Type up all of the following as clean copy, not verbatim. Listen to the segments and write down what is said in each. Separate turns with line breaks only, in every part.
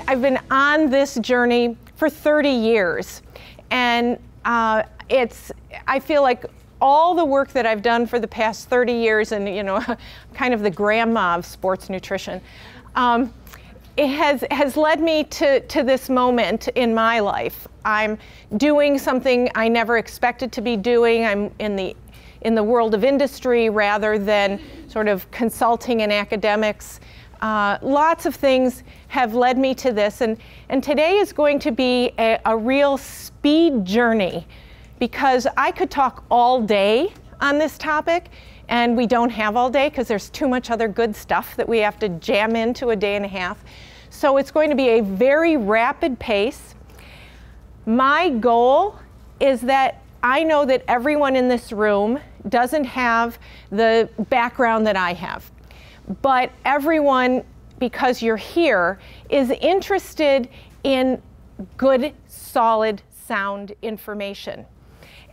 I've been on this journey for 30 years, and I feel like all the work that I've done for the past 30 years, and you know, kind of the grandma of sports nutrition, it has led me to this moment in my life. I'm doing something I never expected to be doing. I'm in the world of industry rather than sort of consulting and academics. Lots of things have led me to this, and today is going to be a real speed journey, because I could talk all day on this topic, and we don't have all day because there's too much other good stuff that we have to jam into a day and a half. So it's going to be a very rapid pace. My goal is that I know that everyone in this room doesn't have the background that I have, but everyone, because you're here, is interested in good, solid, sound information.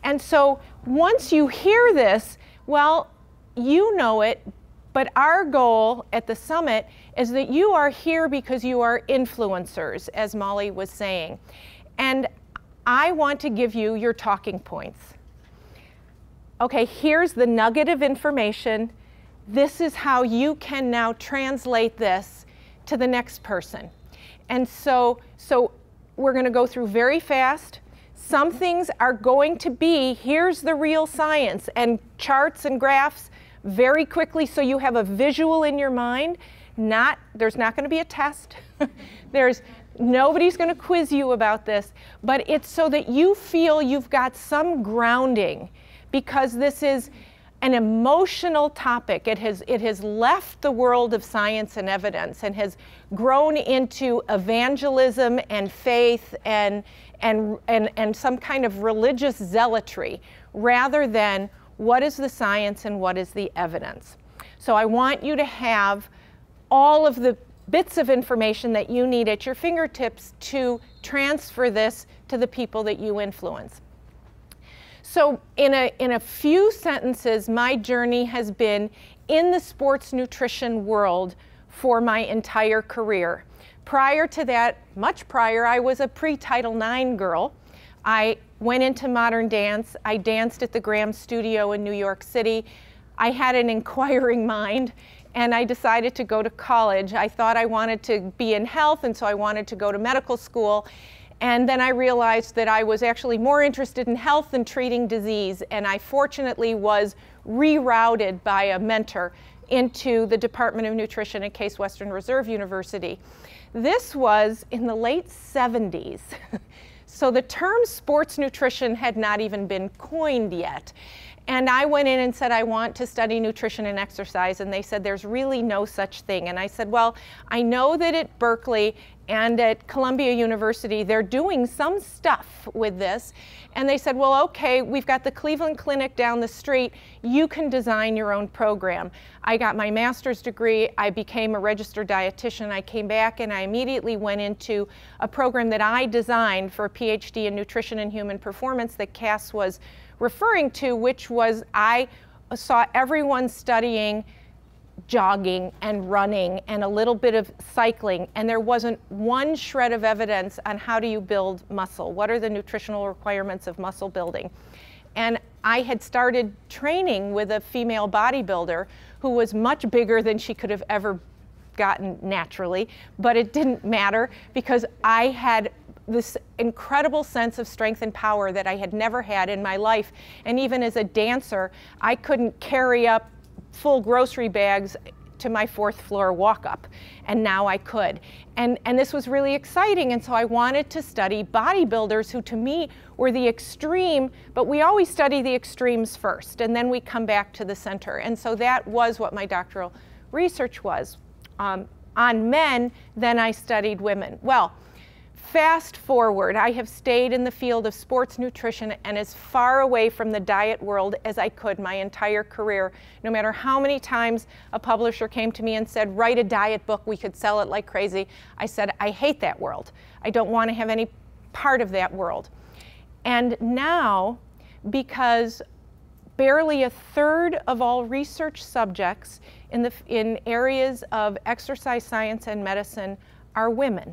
And so once you hear this, well, you know it, but our goal at the summit is that you are here because you are influencers, as Molly was saying. And I want to give you your talking points. Okay, here's the nugget of information. This is how you can now translate this to the next person. And so we're going to go through very fast. Some things are going to be, here's the real science, and charts and graphs very quickly so you have a visual in your mind. There's not going to be a test. Nobody's going to quiz you about this, but it's so that you feel you've got some grounding, because this is an emotional topic. It has left the world of science and evidence and has grown into evangelism and faith and some kind of religious zealotry, rather than what is the science and what is the evidence. So I want you to have all of the bits of information that you need at your fingertips to transfer this to the people that you influence. So in a few sentences, my journey has been in the sports nutrition world for my entire career. Prior to that, much prior, I was a pre-Title IX girl. I went into modern dance. I danced at the Graham Studio in New York City. I had an inquiring mind, and I decided to go to college. I thought I wanted to be in health, and so I wanted to go to medical school. And then I realized that I was actually more interested in health than treating disease, and I fortunately was rerouted by a mentor into the Department of Nutrition at Case Western Reserve University. This was in the late 70s. So the term sports nutrition had not even been coined yet. And I went in and said, I want to study nutrition and exercise, and they said, there's really no such thing. And I said, well, I know that at Berkeley and at Columbia University, they're doing some stuff with this. And they said, well, okay, we've got the Cleveland Clinic down the street. You can design your own program. I got my master's degree. I became a registered dietitian. I came back and I immediately went into a program that I designed for a PhD in nutrition and human performance that Cass was referring to, which was I saw everyone studying jogging and running and a little bit of cycling, and there wasn't one shred of evidence on how do you build muscle. What are the nutritional requirements of muscle building? And I had started training with a female bodybuilder who was much bigger than she could have ever gotten naturally, but it didn't matter because I had this incredible sense of strength and power that I had never had in my life. And even as a dancer, I couldn't carry up full grocery bags to my 4th floor walk-up, and now I could. And this was really exciting, and so I wanted to study bodybuilders who to me were the extreme, but we always study the extremes first, and then we come back to the center. And so that was what my doctoral research was. On men, then I studied women. Well, fast forward, I have stayed in the field of sports nutrition and as far away from the diet world as I could my entire career. No matter how many times a publisher came to me and said, write a diet book, we could sell it like crazy, I said, I hate that world. I don't want to have any part of that world. And now, because barely a third of all research subjects in areas of exercise science and medicine are women.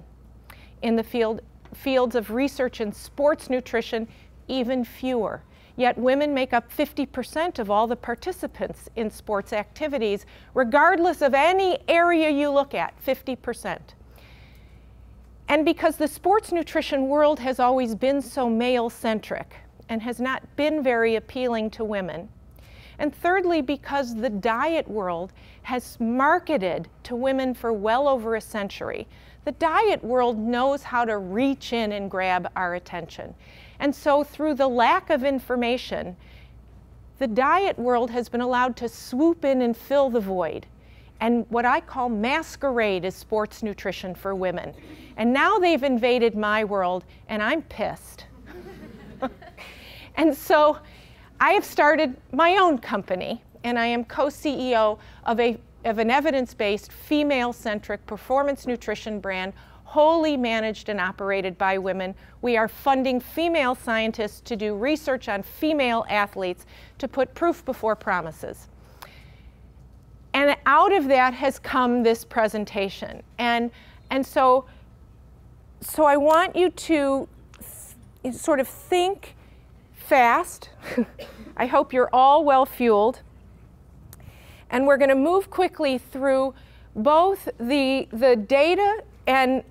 in the fields of research in sports nutrition, even fewer. Yet women make up 50% of all the participants in sports activities, regardless of any area you look at, 50%. And because the sports nutrition world has always been so male-centric and has not been very appealing to women. And thirdly, because the diet world has marketed to women for well over a century. The diet world knows how to reach in and grab our attention. And so through the lack of information, the diet world has been allowed to swoop in and fill the void. And what I call masquerade is sports nutrition for women. And now they've invaded my world, and I'm pissed. And so I have started my own company, and I am co-CEO of an evidence-based, female-centric performance nutrition brand, wholly managed and operated by women. We are funding female scientists to do research on female athletes to put proof before promises. And out of that has come this presentation. And so I want you to sort of think fast. I hope you're all well fueled. And we're going to move quickly through both the data and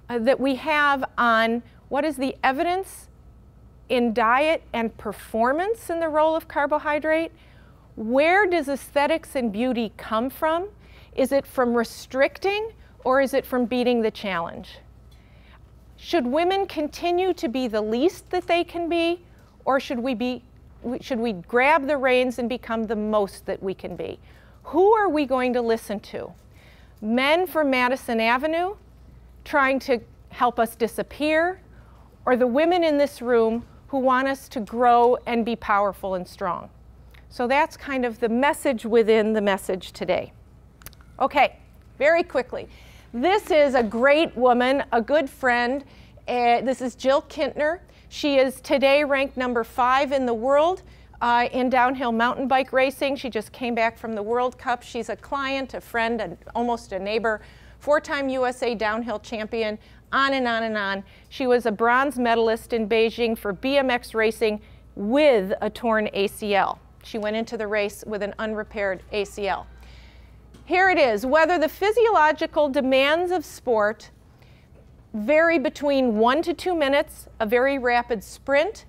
that we have on what is the evidence in diet and performance in the role of carbohydrate. Where does aesthetics and beauty come from? Is it from restricting, or is it from beating the challenge? Should women continue to be the least that they can be, or should we grab the reins and become the most that we can be? Who are we going to listen to? Men from Madison Avenue trying to help us disappear, or the women in this room who want us to grow and be powerful and strong? So that's kind of the message within the message today. Okay, very quickly. This is a great woman, a good friend. This is Jill Kintner. She is today ranked number 5 in the world in downhill mountain bike racing. She just came back from the World Cup. She's a client, a friend, and almost a neighbor. 4-time USA downhill champion, on and on and on. She was a bronze medalist in Beijing for BMX racing with a torn ACL. She went into the race with an unrepaired ACL. Here it is. Whether the physiological demands of sport vary between 1 to 2 minutes, a very rapid sprint,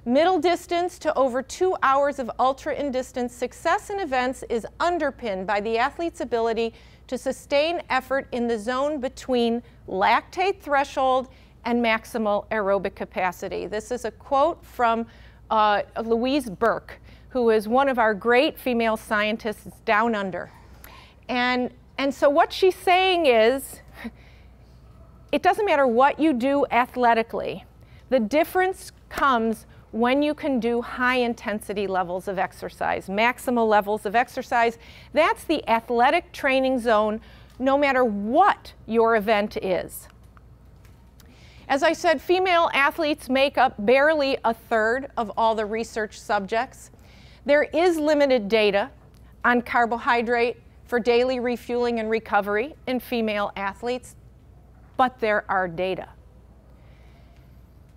middle distance to over 2 hours of ultra-in-distance, success in events is underpinned by the athlete's ability to sustain effort in the zone between lactate threshold and maximal aerobic capacity. This is a quote from Louise Burke, who is one of our great female scientists down under. And so what she's saying is, it doesn't matter what you do athletically. The difference comes when you can do high intensity levels of exercise, maximal levels of exercise. That's the athletic training zone, no matter what your event is. As I said, female athletes make up barely 1/3 of all the research subjects. There is limited data on carbohydrate for daily refueling and recovery in female athletes, but there are data.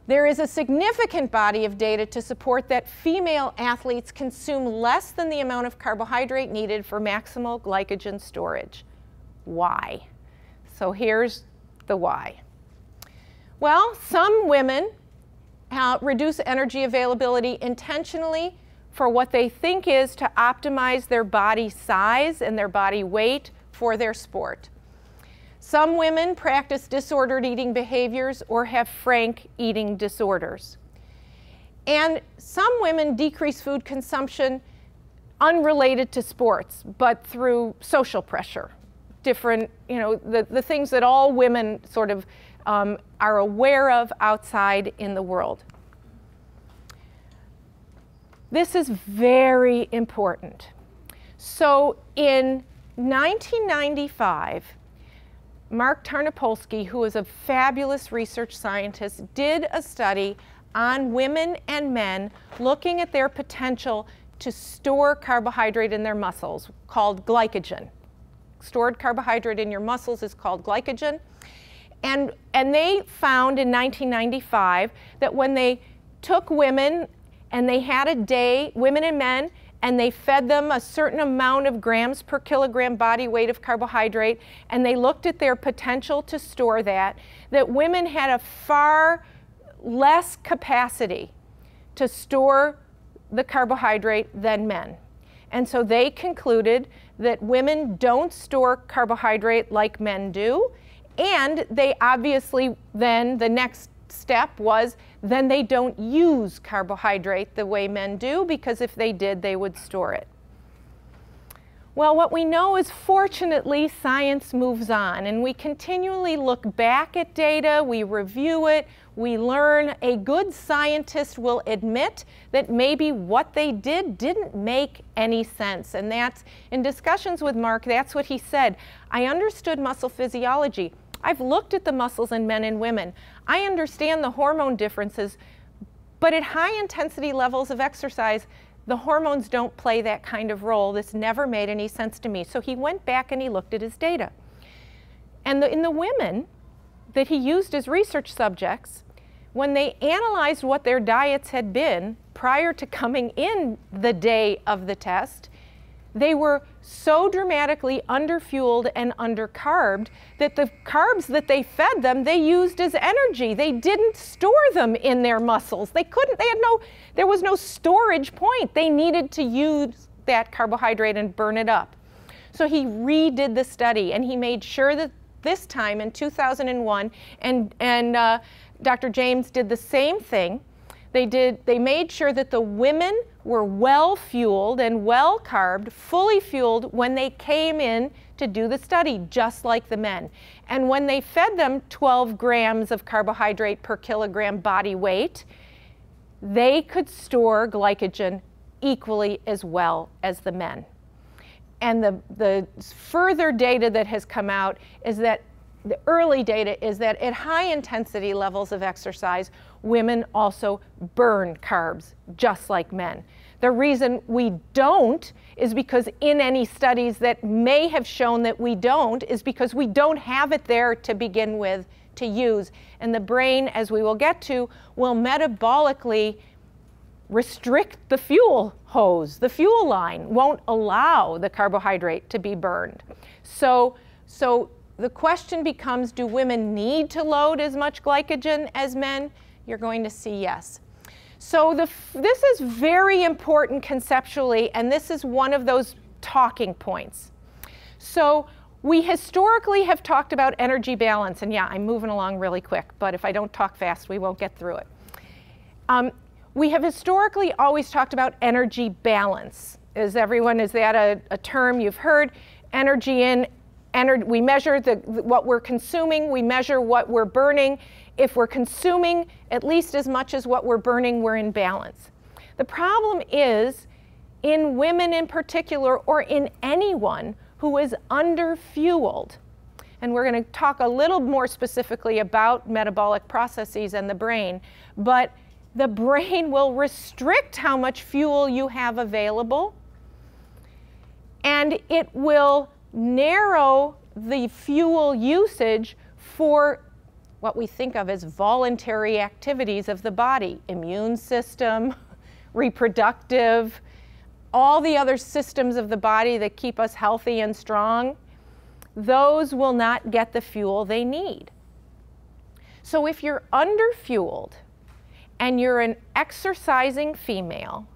There is a significant body of data to support that female athletes consume less than the amount of carbohydrate needed for maximal glycogen storage. Why? So here's the why. Well, some women reduce energy availability intentionally for what they think is to optimize their body size and their body weight for their sport. Some women practice disordered eating behaviors or have frank eating disorders. And some women decrease food consumption unrelated to sports, but through social pressure. Different, the things that all women sort of are aware of outside in the world. This is very important. So in 1995, Mark Tarnopolsky, who is a fabulous research scientist, did a study on women and men looking at their potential to store carbohydrate in their muscles, called glycogen. Stored carbohydrate in your muscles is called glycogen. And they found in 1995 that when they took women and they had a day, women and men, and they fed them a certain amount of grams per kilogram body weight of carbohydrate, and they looked at their potential to store that women had a far less capacity to store the carbohydrate than men. And so they concluded that women don't store carbohydrate like men do, and they obviously then, the next step was, then they don't use carbohydrate the way men do, because if they did, they would store it. Well, what we know is, fortunately, science moves on, and we continually look back at data, we review it, we learn. A good scientist will admit that maybe what they did didn't make any sense, and that's, in discussions with Mark, that's what he said. I understood muscle physiology. I've looked at the muscles in men and women. I understand the hormone differences, but at high intensity levels of exercise, the hormones don't play that kind of role. This never made any sense to me. So he went back and he looked at his data. And in the women that he used as research subjects, when they analyzed what their diets had been prior to coming in the day of the test, they were so dramatically underfueled and undercarbed that the carbs that they fed them, they used as energy. They didn't store them in their muscles. They couldn't, there was no storage point. They needed to use that carbohydrate and burn it up. So he redid the study, and he made sure that this time in 2001, and Dr. James did the same thing. They made sure that the women were well fueled and well carbed, fully fueled when they came in to do the study, just like the men. And when they fed them 12 grams of carbohydrate per kilogram body weight, they could store glycogen equally as well as the men. And the further data that has come out is that the early data is that at high intensity levels of exercise, women also burn carbs just like men. The reason we don't is because in any studies that may have shown that we don't is because we don't have it there to begin with to use. And the brain, as we will get to, will metabolically restrict the fuel hose. The fuel line won't allow the carbohydrate to be burned. So the question becomes, do women need to load as much glycogen as men? You're going to see yes. So this is very important conceptually, and this is one of those talking points. So we historically have talked about energy balance, and yeah, I'm moving along really quick, but if I don't talk fast, we won't get through it. We have historically always talked about energy balance. Is that a term you've heard? Energy in, we measure what we're consuming, we measure what we're burning. If we're consuming at least as much as what we're burning, we're in balance. The problem is, in women in particular, or in anyone who is underfueled, and we're going to talk a little more specifically about metabolic processes and the brain, but the brain will restrict how much fuel you have available, and it will narrow the fuel usage for what we think of as voluntary activities of the body: immune system, reproductive, all the other systems of the body that keep us healthy and strong. Those will not get the fuel they need. So if you're underfueled and you're an exercising female,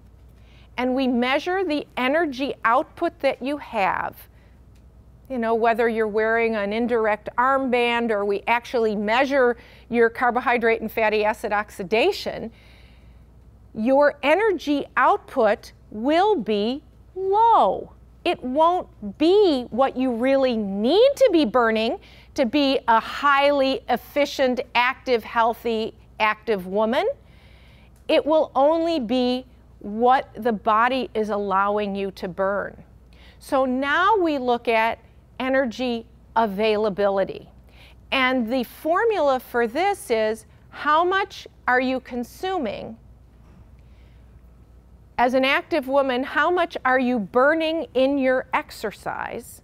and we measure the energy output that you have, you know, whether you're wearing an indirect armband or we actually measure your carbohydrate and fatty acid oxidation, your energy output will be low. It won't be what you really need to be burning to be a highly efficient, active, healthy, active woman. It will only be what the body is allowing you to burn. So now we look at energy availability. And the formula for this is, how much are you consuming? As an active woman, how much are you burning in your exercise?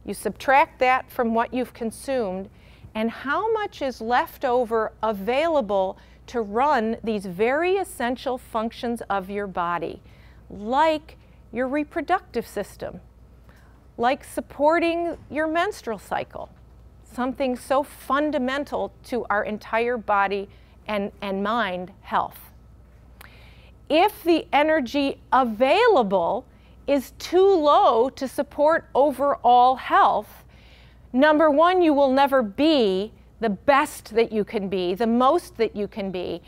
You subtract that from what you've consumed, and how much is left over available to run these very essential functions of your body, like your reproductive system, like supporting your menstrual cycle, something so fundamental to our entire body and mind health. If the energy available is too low to support overall health, number one, you will never be the best that you can be, the most that you can be,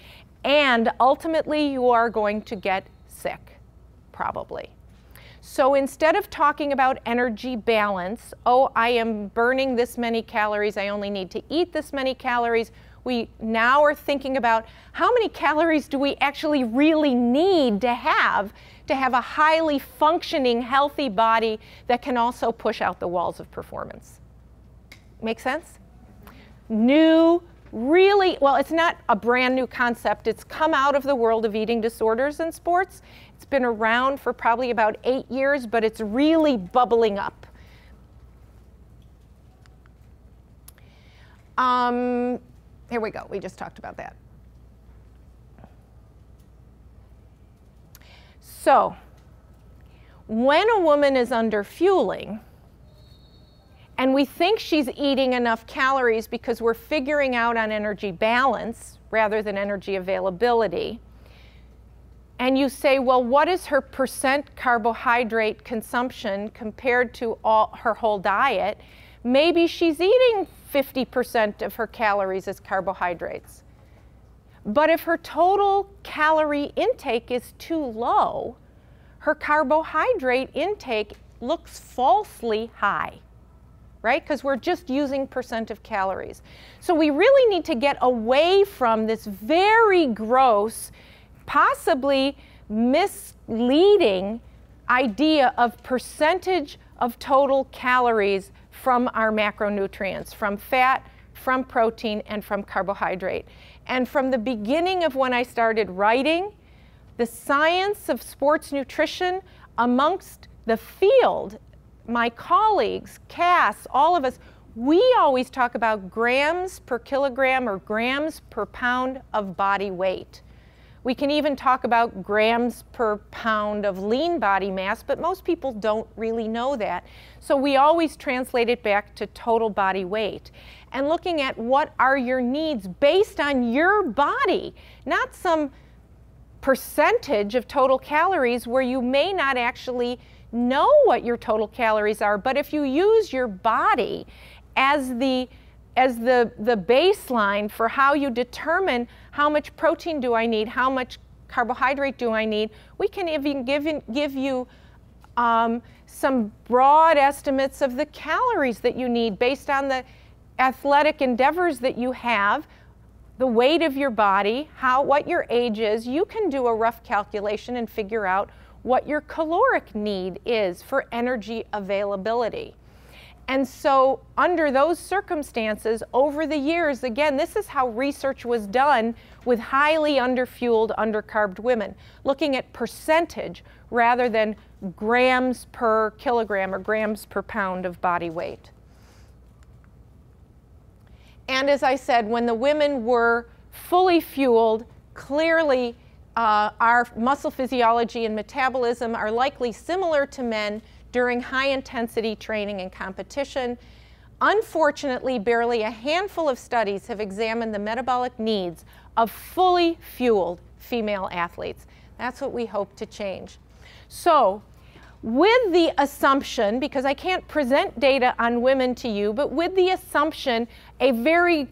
and ultimately you are going to get sick, probably. So instead of talking about energy balance, oh, I am burning this many calories, I only need to eat this many calories, we now are thinking about how many calories do we actually really need to have a highly functioning, healthy body that can also push out the walls of performance. Make sense? New, really, well, it's not a brand new concept. It's come out of the world of eating disorders in sports. It's been around for probably about 8 years, but it's really bubbling up. Here we go. We just talked about that. So, when a woman is under fueling, and we think she's eating enough calories because we're figuring out on energy balance rather than energy availability, and you say, well, what is her percent carbohydrate consumption compared to her whole diet? Maybe she's eating 50% of her calories as carbohydrates. But if her total calorie intake is too low, her carbohydrate intake looks falsely high, right? Because we're just using percent of calories. So we really need to get away from this very gross, possibly misleading idea of percentage of total calories from our macronutrients, from fat, from protein, and from carbohydrate. And from the beginning of when I started writing, the science of sports nutrition amongst the field, my colleagues, Cass, all of us, we always talk about grams per kilogram or grams per pound of body weight. We can even talk about grams per pound of lean body mass, but most people don't really know that. So we always translate it back to total body weight. And looking at what are your needs based on your body, not some percentage of total calories where you may not actually know what your total calories are. But if you use your body as the baseline for how you determine how much protein do I need, how much carbohydrate do I need, we can even give you some broad estimates of the calories that you need based on the athletic endeavors that you have, the weight of your body, what your age is. You can do a rough calculation and figure out what your caloric need is for energy availability. And so under those circumstances, over the years, again, this is how research was done with highly underfueled, undercarbed women, looking at percentage rather than grams per kilogram or grams per pound of body weight. And as I said, when the women were fully fueled, clearly our muscle physiology and metabolism are likely similar to men during high-intensity training and competition. Unfortunately, barely a handful of studies have examined the metabolic needs of fully fueled female athletes. That's what we hope to change. So, with the assumption, because I can't present data on women to you, but with the assumption, a very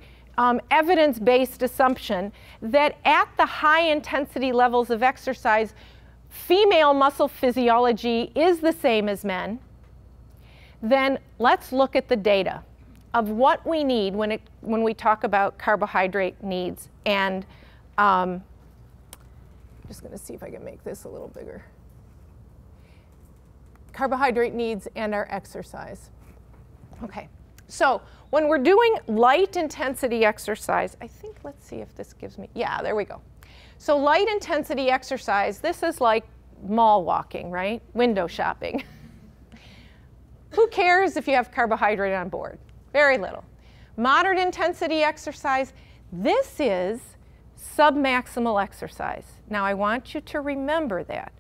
evidence-based assumption, that at the high-intensity levels of exercise, female muscle physiology is the same as men, then let's look at the data of what we need when we talk about carbohydrate needs. And I'm just going to see if I can make this a little bigger. Carbohydrate needs and our exercise. Okay, so when we're doing light intensity exercise, I think, let's see if this gives me, yeah, there we go. So light intensity exercise, this is like mall walking, right? Window shopping. Who cares if you have carbohydrate on board? Very little. Moderate intensity exercise, this is submaximal exercise. Now I want you to remember that.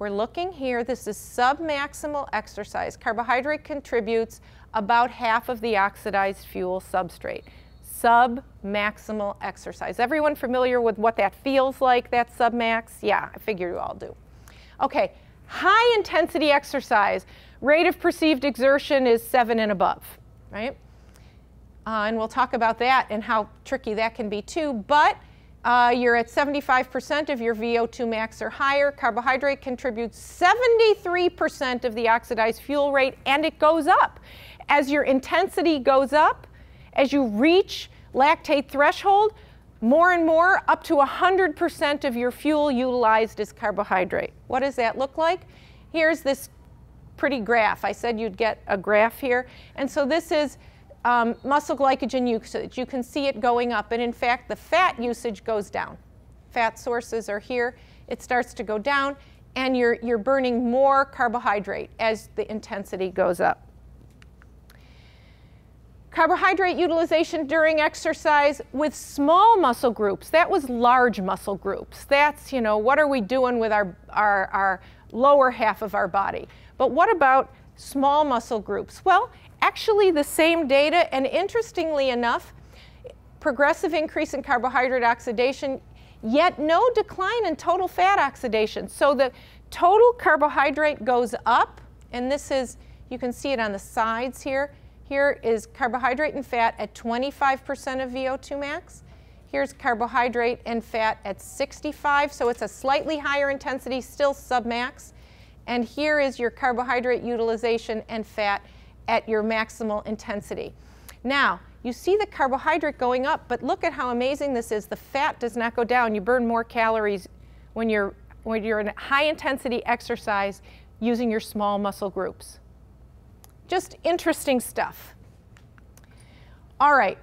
We're looking here, this is submaximal exercise. Carbohydrate contributes about half of the oxidized fuel substrate. Submaximal exercise. Everyone familiar with what that feels like, that submax? Yeah, I figure you all do. Okay, high intensity exercise. Rate of perceived exertion is 7 and above, right? And we'll talk about that and how tricky that can be too. But you're at 75% of your VO2 max or higher. Carbohydrate contributes 73% of the oxidized fuel rate, and it goes up. As your intensity goes up, as you reach lactate threshold, more and more, up to 100% of your fuel utilized is carbohydrate. What does that look like? Here's this pretty graph. I said you'd get a graph here. And so this is muscle glycogen usage. You can see it going up. And in fact, the fat usage goes down. Fat sources are here. It starts to go down. And you're burning more carbohydrate as the intensity goes up. Carbohydrate utilization during exercise with small muscle groups. That was large muscle groups. That's, you know, what are we doing with our lower half of our body? But what about small muscle groups? Well, actually the same data, and interestingly enough, progressive increase in carbohydrate oxidation, yet no decline in total fat oxidation. So the total carbohydrate goes up, and this is, you can see it on the sides here. Here is carbohydrate and fat at 25% of VO2 max. Here's carbohydrate and fat at 65, so it's a slightly higher intensity, still submax. And here is your carbohydrate utilization and fat at your maximal intensity. Now, you see the carbohydrate going up, but look at how amazing this is. The fat does not go down. You burn more calories when you're in high intensity exercise using your small muscle groups. Just interesting stuff. All right.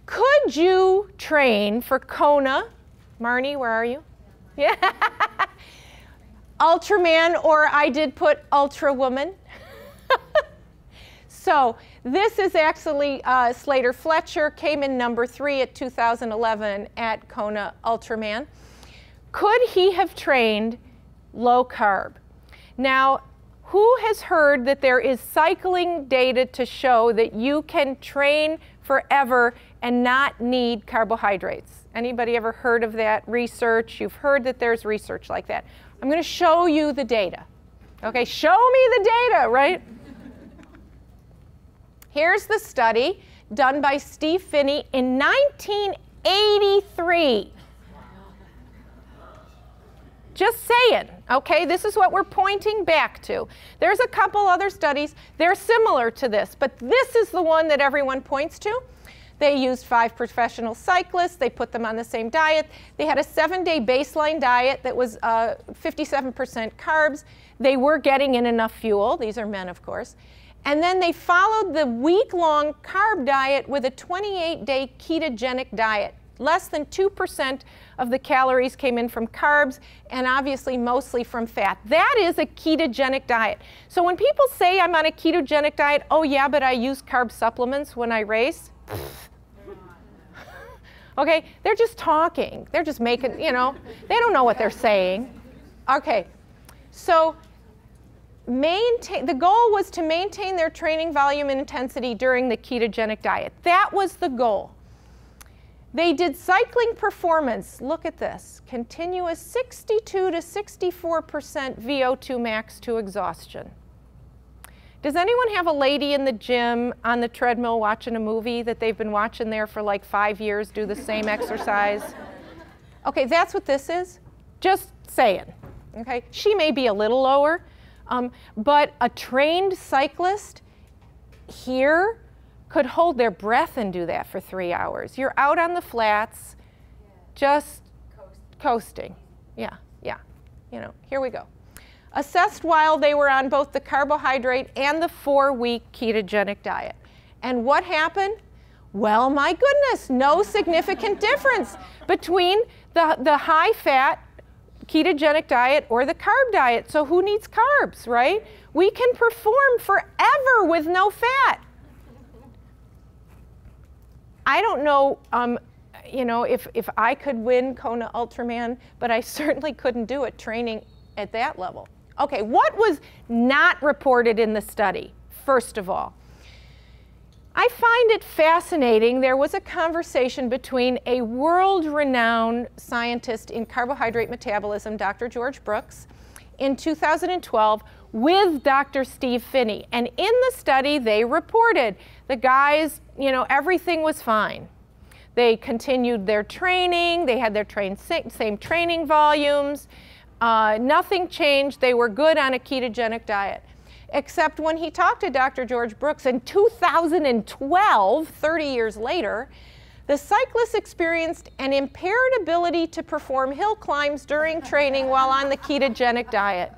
Could you train for Kona? Marnie, where are you? Yeah. Ultraman, or I did put Ultra Woman. So this is actually Slater Fletcher, came in number 3 at 2011 at Kona Ultraman. Could he have trained low carb? Now, who has heard that there is cycling data to show that you can train forever and not need carbohydrates? Anybody ever heard of that research? You've heard that there's research like that. I'm going to show you the data. Okay, show me the data, right? Here's the study done by Steve Finney in 1983. Just saying, okay? This is what we're pointing back to. There's a couple other studies. They're similar to this, but this is the one that everyone points to. They used 5 professional cyclists. They put them on the same diet. They had a 7-day baseline diet that was 57% carbs. They were getting in enough fuel. These are men, of course. And then they followed the week-long carb diet with a 28-day ketogenic diet. Less than 2% of the calories came in from carbs, and obviously mostly from fat. That is a ketogenic diet. So when people say I'm on a ketogenic diet, oh yeah, but I use carb supplements when I race. Okay, they're just talking. They're just making, you know, they don't know what they're saying. Okay, so the goal was to maintain their training volume and intensity during the ketogenic diet. That was the goal. They did cycling performance. Look at this. Continuous 62 to 64% VO2 max to exhaustion. Does anyone have a lady in the gym on the treadmill watching a movie that they've been watching there for like 5 years do the same exercise? Okay, that's what this is. Just saying. Okay, she may be a little lower, but a trained cyclist here could hold their breath and do that for 3 hours. You're out on the flats, just coasting. Yeah, yeah. You know, here we go. Assessed while they were on both the carbohydrate and the 4-week ketogenic diet. And what happened? Well, my goodness, no significant difference between the high-fat ketogenic diet or the carb diet. So who needs carbs, right? We can perform forever with no fat. I don't know, you know, if I could win Kona Ultraman, but I certainly couldn't do it training at that level. Okay, what was not reported in the study, first of all? I find it fascinating. There was a conversation between a world-renowned scientist in carbohydrate metabolism, Dr. George Brooks, in 2012 with Dr. Steve Phinney. And in the study, they reported the guys, you know, everything was fine. They continued their training. They had their same training volumes. Nothing changed. They were good on a ketogenic diet. Except when he talked to Dr. George Brooks in 2012, 30 years later, the cyclists experienced an impaired ability to perform hill climbs during training while on the ketogenic diet.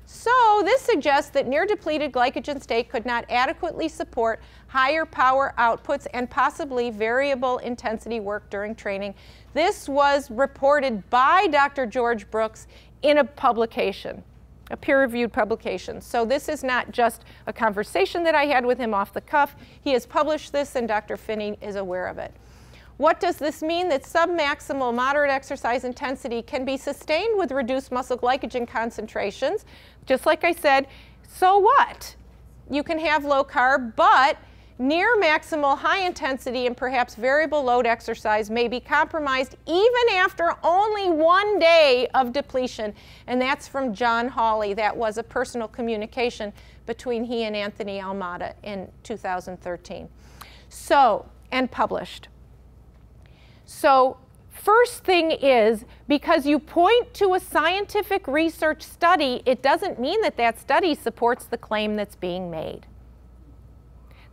So this suggests that near-depleted glycogen state could not adequately support higher power outputs and possibly variable intensity work during training. This was reported by Dr. George Brooks in a publication, a peer-reviewed publication. So this is not just a conversation that I had with him off the cuff. He has published this, and Dr. Phinney is aware of it. What does this mean? That submaximal moderate exercise intensity can be sustained with reduced muscle glycogen concentrations. Just like I said, so what? You can have low carb, but near maximal high intensity and perhaps variable load exercise may be compromised even after only 1 day of depletion. And that's from John Hawley. That was a personal communication between he and Anthony Almada in 2013. So, and published. So, first thing is, because you point to a scientific research study, it doesn't mean that that study supports the claim that's being made.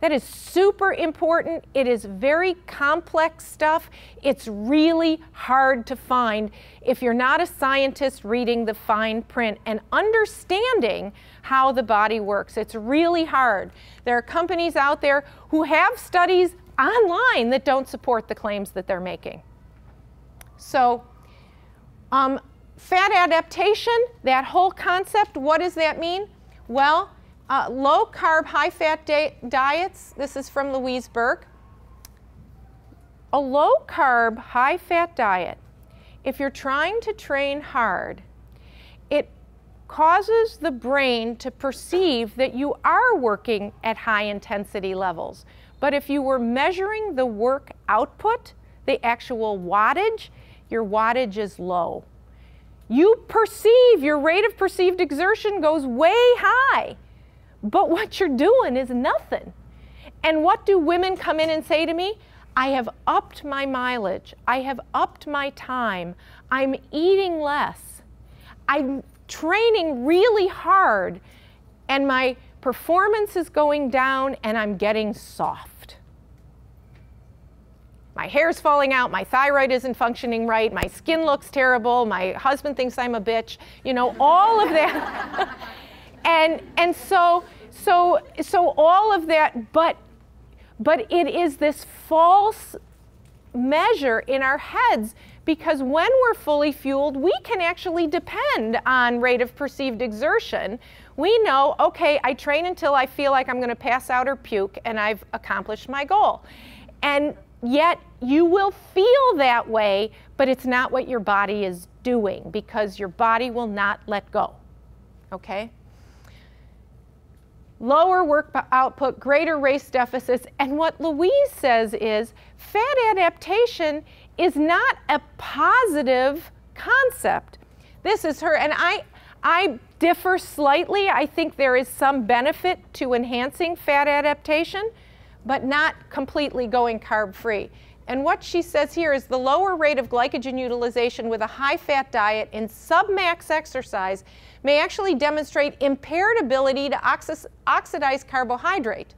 That is super important. It is very complex stuff. It's really hard to find if you're not a scientist reading the fine print and understanding how the body works. It's really hard. There are companies out there who have studies online that don't support the claims that they're making. So, fat adaptation, that whole concept, what does that mean? Well, low-carb, high-fat diets, this is from Louise Burke. A low-carb, high-fat diet, if you're trying to train hard, it causes the brain to perceive that you are working at high-intensity levels. But if you were measuring the work output, the actual wattage, your wattage is low. You perceive, your rate of perceived exertion goes way high. But what you're doing is nothing. And what do women come in and say to me? I have upped my mileage. I have upped my time. I'm eating less. I'm training really hard, and my performance is going down, and I'm getting soft. My hair's falling out, my thyroid isn't functioning right, my skin looks terrible, my husband thinks I'm a bitch, you know, all of that. And so all of that, but it is this false measure in our heads, because when we're fully fueled, we can actually depend on rate of perceived exertion. We know, okay, I train until I feel like I'm going to pass out or puke, and I've accomplished my goal. And yet you will feel that way, but it's not what your body is doing, because your body will not let go. Okay? Lower work output, greater race deficits, and what Louise says is fat adaptation is not a positive concept. This is her, and I differ slightly. I think there is some benefit to enhancing fat adaptation, but not completely going carb-free. And what she says here is the lower rate of glycogen utilization with a high-fat diet in submax exercise may actually demonstrate impaired ability to oxidize carbohydrate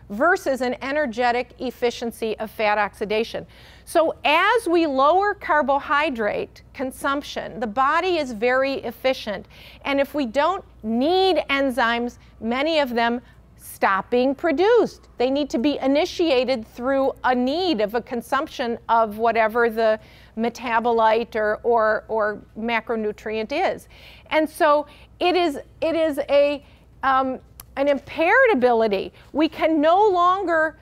versus an energetic efficiency of fat oxidation. So as we lower carbohydrate consumption, the body is very efficient. And if we don't need enzymes, many of them stop being produced. They need to be initiated through a need of a consumption of whatever the metabolite or macronutrient is. And so it is an impaired ability. We can no longer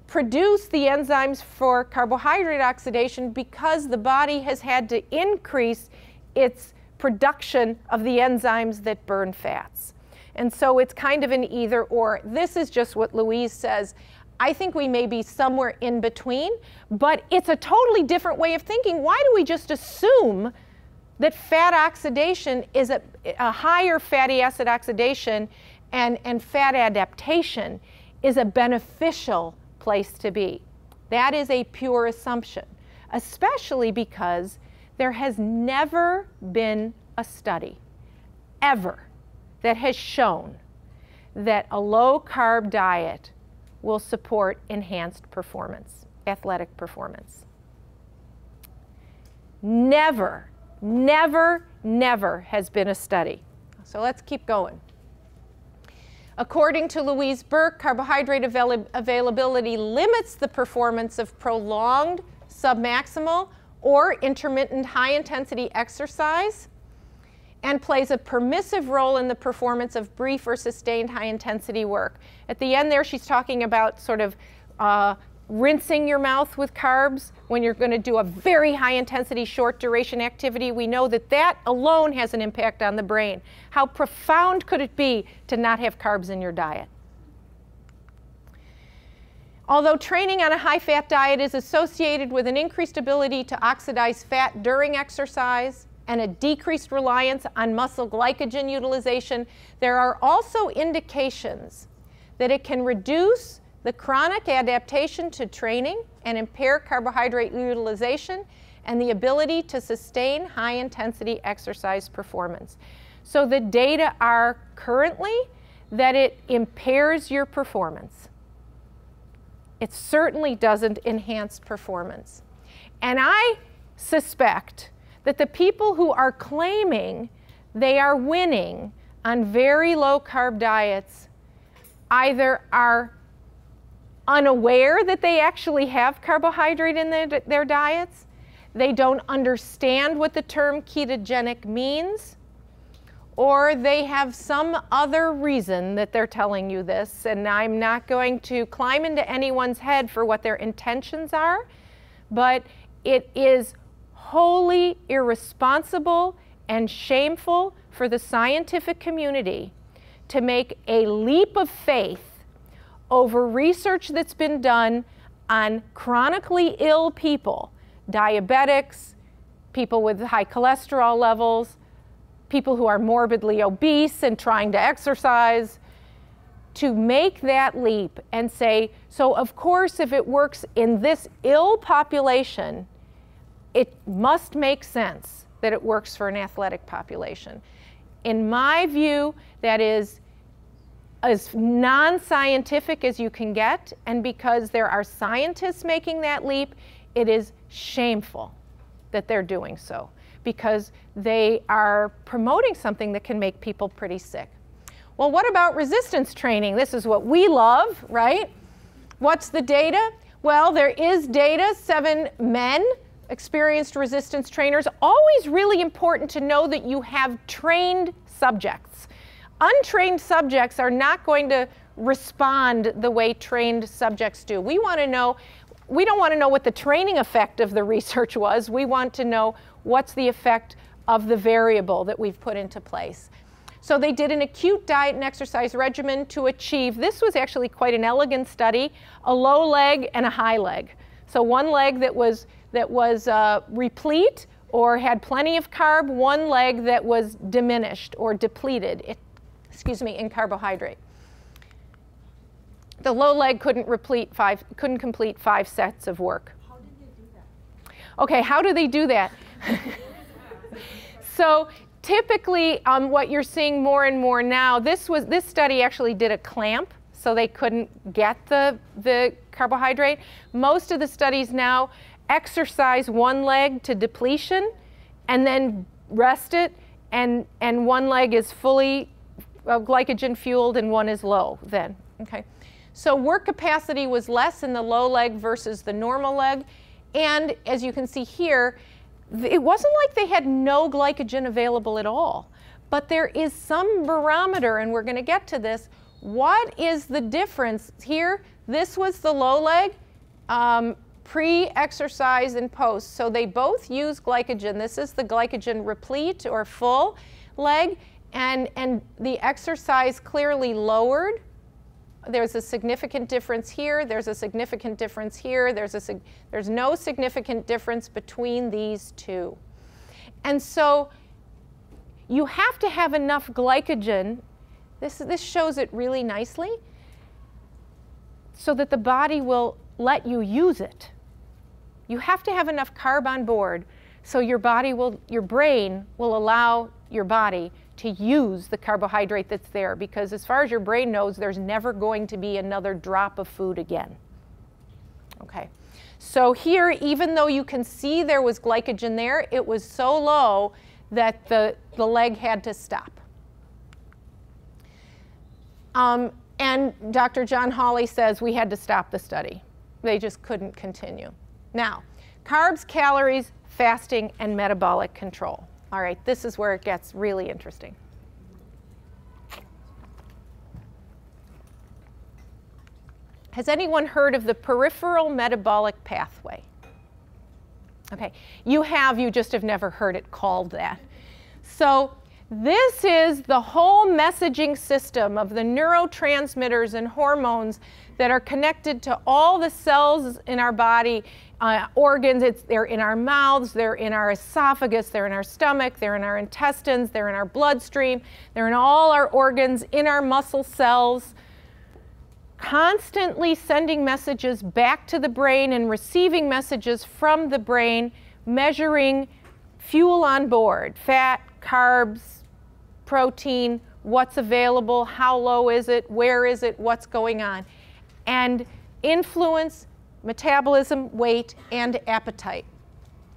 produce the enzymes for carbohydrate oxidation because the body has had to increase its production of the enzymes that burn fats. And so it's kind of an either or. This is just what Louise says. I think we may be somewhere in between, but it's a totally different way of thinking. Why do we just assume that fat oxidation is a higher fatty acid oxidation and fat adaptation is a beneficial place to be? That is a pure assumption, especially because there has never been a study, ever, that has shown that a low-carb diet will support enhanced performance, athletic performance. Never, never, never has been a study. So let's keep going. According to Louise Burke, carbohydrate availability limits the performance of prolonged submaximal or intermittent high-intensity exercise and plays a permissive role in the performance of brief or sustained high-intensity work. At the end there, she's talking about sort of rinsing your mouth with carbs when you're going to do a very high-intensity, short-duration activity. We know that that alone has an impact on the brain. How profound could it be to not have carbs in your diet? Although training on a high-fat diet is associated with an increased ability to oxidize fat during exercise and a decreased reliance on muscle glycogen utilization, there are also indications that it can reduce the chronic adaptation to training and impair carbohydrate utilization and the ability to sustain high-intensity exercise performance. So the data are currently that it impairs your performance. It certainly doesn't enhance performance. And I suspect that the people who are claiming they are winning on very low-carb diets either are unaware that they actually have carbohydrate in their diets, they don't understand what the term ketogenic means, or they have some other reason that they're telling you this, and I'm not going to climb into anyone's head for what their intentions are, but it is wholly irresponsible and shameful for the scientific community to make a leap of faith over research that's been done on chronically ill people, diabetics, people with high cholesterol levels, people who are morbidly obese and trying to exercise, to make that leap and say, so of course if it works in this ill population, it must make sense that it works for an athletic population. In my view, that is as non-scientific as you can get, and because there are scientists making that leap, it is shameful that they're doing so, because they are promoting something that can make people pretty sick. Well, what about resistance training? This is what we love, right? What's the data? Well, there is data, 7 men, experienced resistance trainers. Always really important to know that you have trained subjects. Untrained subjects are not going to respond the way trained subjects do. We want to know, we don't want to know what the training effect of the research was. We want to know what's the effect of the variable that we've put into place. So they did an acute diet and exercise regimen to achieve, this was actually quite an elegant study, a low leg and a high leg. So one leg that was replete or had plenty of carb, one leg that was diminished or depleted, in carbohydrate. The low leg couldn't complete 5 sets of work.
How did they do that?
Okay, how do they do that? So typically, what you're seeing more and more now, this study actually did a clamp, so they couldn't get the carbohydrate. Most of the studies now exercise one leg to depletion and then rest it, and one leg is fully glycogen fueled and one is low then. Okay. So work capacity was less in the low leg versus the normal leg, and as you can see here, it wasn't like they had no glycogen available at all, but there is some barometer, and we're going to get to this. What is the difference here? This was the low leg, pre-exercise and post. So they both use glycogen. This is the glycogen replete or full leg, and the exercise clearly lowered. There's a significant difference here. There's a significant difference here. There's no significant difference between these two. And so you have to have enough glycogen. This shows it really nicely, so that the body will let you use it. You have to have enough carb on board so your brain will allow your body to use the carbohydrate that's there, because as far as your brain knows, there's never going to be another drop of food again. Okay, so here, even though you can see there was glycogen there, it was so low that the leg had to stop. And Dr. John Hawley says we had to stop the study. They just couldn't continue. Now, carbs, calories, fasting, and metabolic control. All right, this is where it gets really interesting. Has anyone heard of the peripheral metabolic pathway? Okay, you have, you just have never heard it called that. So this is the whole messaging system of the neurotransmitters and hormones that are connected to all the cells in our body, organs. They're in our mouths, they're in our esophagus, they're in our stomach, they're in our intestines, they're in our bloodstream, they're in all our organs, in our muscle cells, constantly sending messages back to the brain and receiving messages from the brain, measuring fuel on board, fat, carbs, protein, what's available, how low is it, where is it, what's going on, and influence metabolism, weight, and appetite.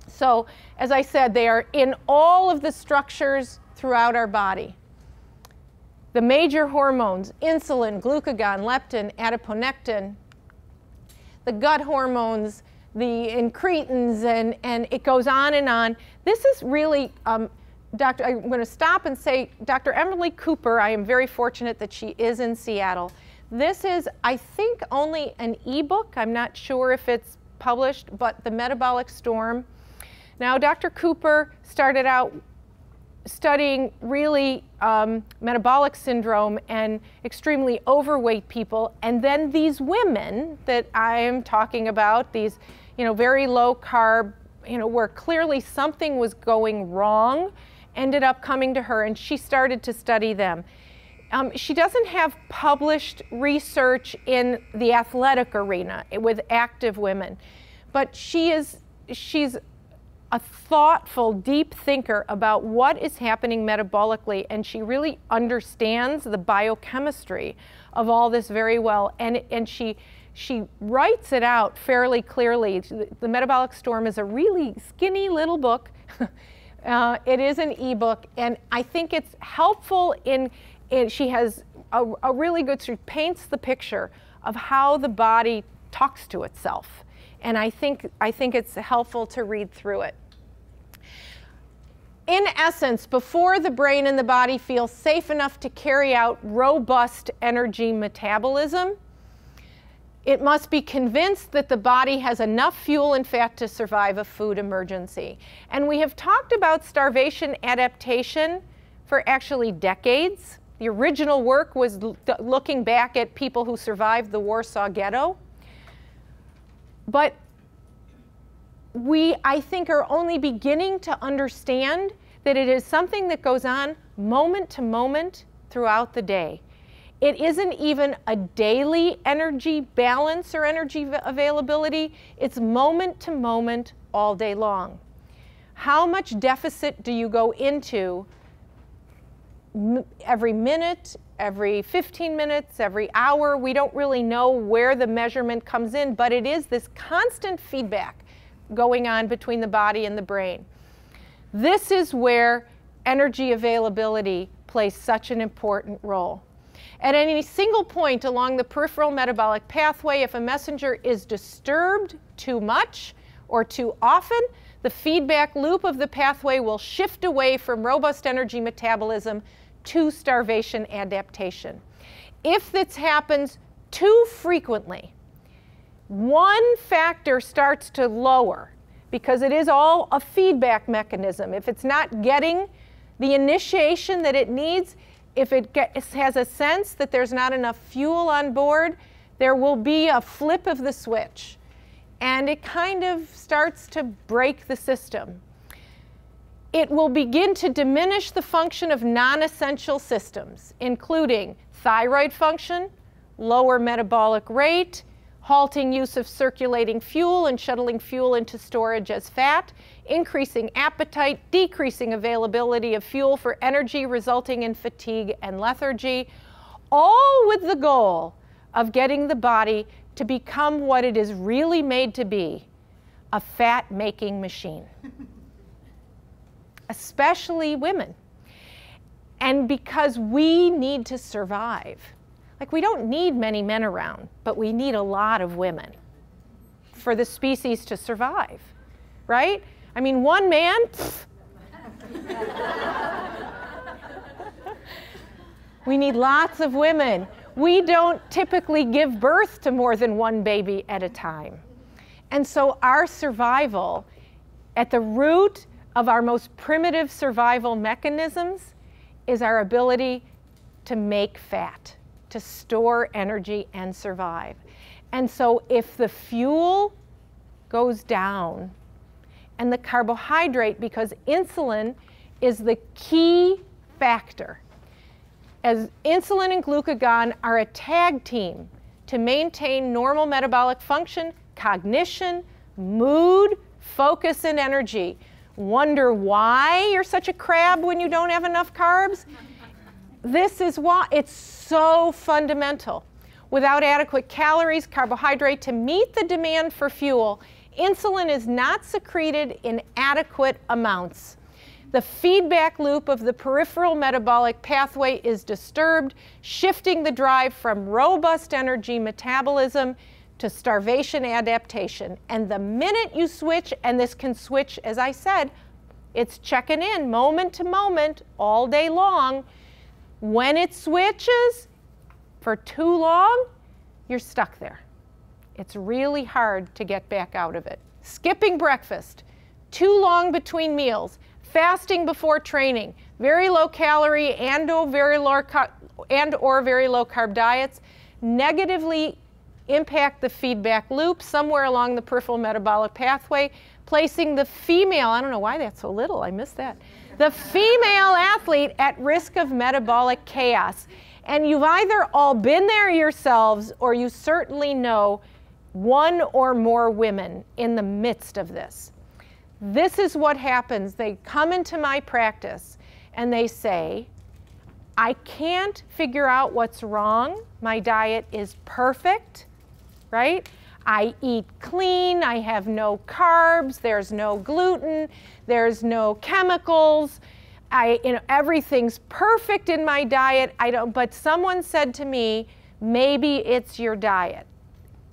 So, as I said, they are in all of the structures throughout our body. The major hormones, insulin, glucagon, leptin, adiponectin, the gut hormones, the incretins, and it goes on and on. This is really, I'm going to stop and say, Dr. Emily Cooper, I am very fortunate that she is in Seattle. This is, I think, only an ebook. I'm not sure if it's published, but the Metabolic Storm. Now, Dr. Cooper started out studying really metabolic syndrome and extremely overweight people, and then these women that I am talking about, these, very low carb, where clearly something was going wrong, ended up coming to her, and she started to study them. She doesn't have published research in the athletic arena with active women, but she's a thoughtful, deep thinker about what is happening metabolically, and she really understands the biochemistry of all this very well, and she writes it out fairly clearly. The Metabolic Storm is a really skinny little book. It is an ebook, and I think it's helpful she has a really good, she paints the picture of how the body talks to itself. And I think it's helpful to read through it. In essence, before the brain and the body feel safe enough to carry out robust energy metabolism, it must be convinced that the body has enough fuel and fat to survive a food emergency. And we have talked about starvation adaptation for actually decades. The original work was looking back at people who survived the Warsaw Ghetto. But we, I think, are only beginning to understand that it is something that goes on moment to moment throughout the day. It isn't even a daily energy balance or energy availability. It's moment to moment all day long. How much deficit do you go into every minute, every 15 minutes, every hour? We don't really know where the measurement comes in, but it is this constant feedback going on between the body and the brain. This is where energy availability plays such an important role. At any single point along the peripheral metabolic pathway, if a messenger is disturbed too much or too often, the feedback loop of the pathway will shift away from robust energy metabolism to starvation adaptation. If this happens too frequently, one factor starts to lower, because it is all a feedback mechanism. If it's not getting the initiation that it needs, if it has a sense that there's not enough fuel on board, there will be a flip of the switch. And it kind of starts to break the system. It will begin to diminish the function of non-essential systems, including thyroid function, lower metabolic rate, halting use of circulating fuel and shuttling fuel into storage as fat, increasing appetite, decreasing availability of fuel for energy, resulting in fatigue and lethargy, all with the goal of getting the body to become what it is really made to be, a fat-making machine. Especially women. And because we need to survive. Like, we don't need many men around, but we need a lot of women for the species to survive, right? I mean, one man, we need lots of women. We don't typically give birth to more than one baby at a time. And so our survival, at the root of our most primitive survival mechanisms, is our ability to make fat, to store energy and survive. And so if the fuel goes down and the carbohydrate, because insulin is the key factor, as insulin and glucagon are a tag team to maintain normal metabolic function, cognition, mood, focus, and energy. Wonder why you're such a crab when you don't have enough carbs? This is why. It's so fundamental. Without adequate calories, carbohydrate to meet the demand for fuel, insulin is not secreted in adequate amounts. The feedback loop of the peripheral metabolic pathway is disturbed, shifting the drive from robust energy metabolism to starvation adaptation. And the minute you switch, and this can switch, as I said, it's checking in moment to moment all day long. When it switches for too long, you're stuck there. It's really hard to get back out of it. Skipping breakfast, too long between meals, fasting before training, very low calorie and/or very low carb diets negatively impact the feedback loop somewhere along the peripheral metabolic pathway, placing the female, I don't know why that's so little, I missed that, the female athlete at risk of metabolic chaos. And you've either all been there yourselves, or you certainly know one or more women in the midst of this. This is what happens. They come into my practice and they say, I can't figure out what's wrong. My diet is perfect, right? I eat clean, I have no carbs, there's no gluten, there's no chemicals. Everything's perfect in my diet. But someone said to me, maybe it's your diet.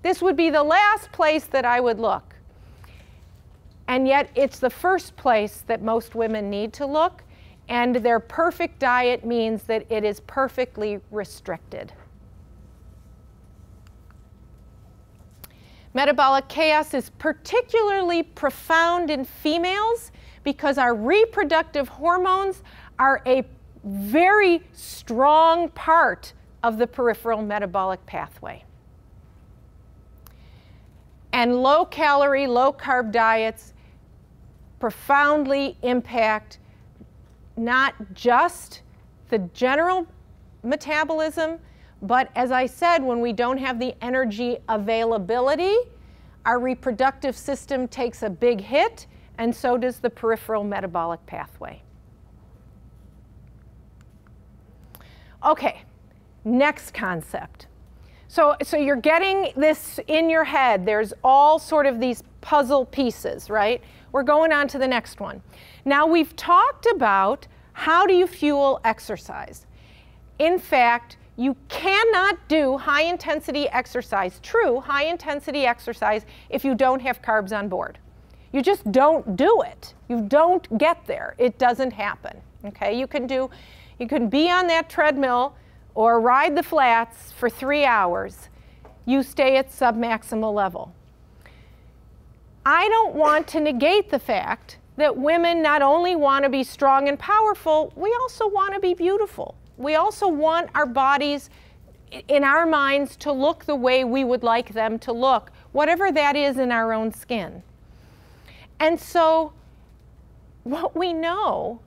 This would be the last place that I would look. And yet it's the first place that most women need to look, and their perfect diet means that it is perfectly restricted. Metabolic chaos is particularly profound in females because our reproductive hormones are a very strong part of the peripheral metabolic pathway. And low-calorie, low-carb diets profoundly impact not just the general metabolism, but as I said, when we don't have the energy availability, our reproductive system takes a big hit, and so does the peripheral metabolic pathway. Okay, next concept. So you're getting this in your head. There's all sort of these puzzle pieces, right? We're going on to the next one. Now, we've talked about how do you fuel exercise. In fact, you cannot do high-intensity exercise, true high-intensity exercise, if you don't have carbs on board. You just don't do it. You don't get there. It doesn't happen, okay? You can be on that treadmill or ride the flats for 3 hours. you stay at submaximal level. I don't want to negate the fact that women not only want to be strong and powerful, we also want to be beautiful. We also want our bodies, in our minds, to look the way we would like them to look, whatever that is in our own skin. And so what we know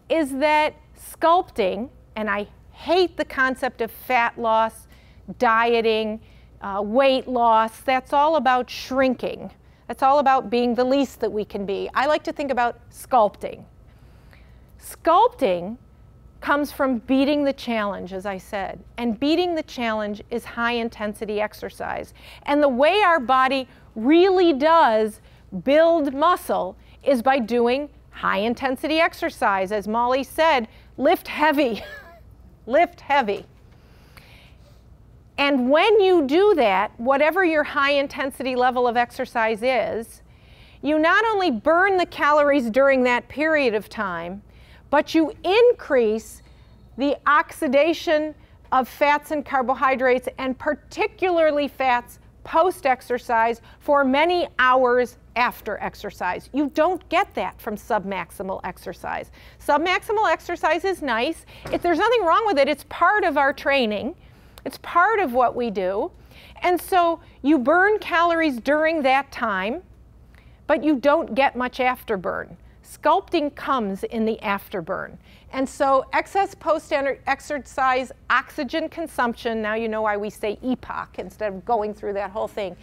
is that sculpting, and I hate the concept of fat loss, dieting, weight loss, that's all about shrinking. That's all about being the least that we can be. I like to think about sculpting. Sculpting comes from beating the challenge, as I said. And beating the challenge is high-intensity exercise. And the way our body really does build muscle is by doing high-intensity exercise. As Molly said, lift heavy. Lift heavy. And when you do that, whatever your high-intensity level of exercise is, you not only burn the calories during that period of time, but you increase the oxidation of fats and carbohydrates, and particularly fats post-exercise for many hours after exercise. You don't get that from submaximal exercise. Submaximal exercise is nice. There's nothing wrong with it. It's part of our training. It's part of what we do. And so you burn calories during that time, but you don't get much afterburn. Sculpting comes in the afterburn. And so excess post-exercise oxygen consumption, now you know why we say EPOC instead of going through that whole thing,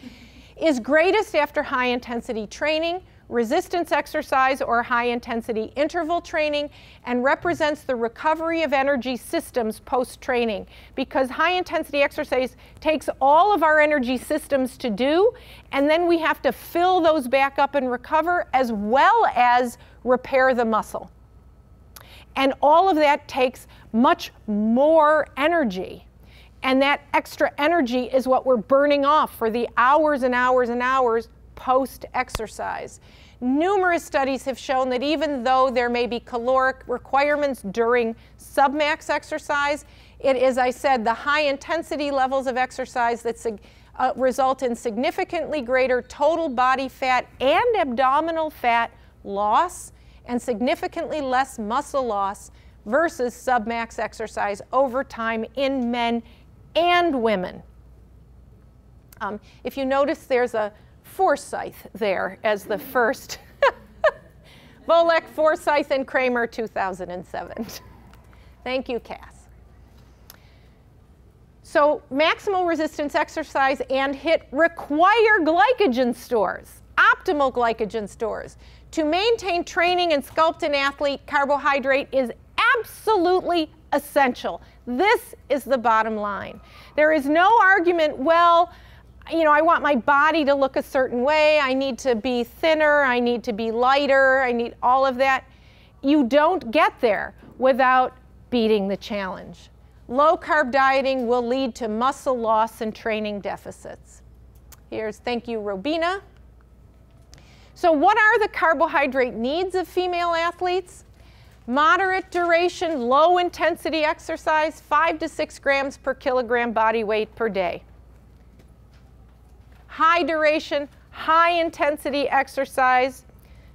is greatest after high-intensity training, resistance exercise, or high-intensity interval training, and represents the recovery of energy systems post-training, because high-intensity exercise takes all of our energy systems to do, and then we have to fill those back up and recover, as well as repair the muscle. And all of that takes much more energy. And that extra energy is what we're burning off for the hours and hours and hours post-exercise. Numerous studies have shown that even though there may be caloric requirements during submax exercise, it is, I said, the high intensity levels of exercise that result in significantly greater total body fat and abdominal fat loss, and significantly less muscle loss versus submax exercise over time in men and women. If you notice, there's a Forsyth there as the first. Volek, Forsyth, and Kramer, 2007. Thank you, Cass. So maximal resistance exercise and HIIT require glycogen stores, optimal glycogen stores. To maintain training and sculpt an athlete, carbohydrate is absolutely essential. This is the bottom line. There is no argument, well, you know, I want my body to look a certain way, I need to be thinner, I need to be lighter, I need all of that. You don't get there without beating the challenge. Low-carb dieting will lead to muscle loss and training deficits. Thank you, Robina. So what are the carbohydrate needs of female athletes? Moderate duration, low intensity exercise, 5 to 6 grams per kilogram body weight per day. High duration, high intensity exercise,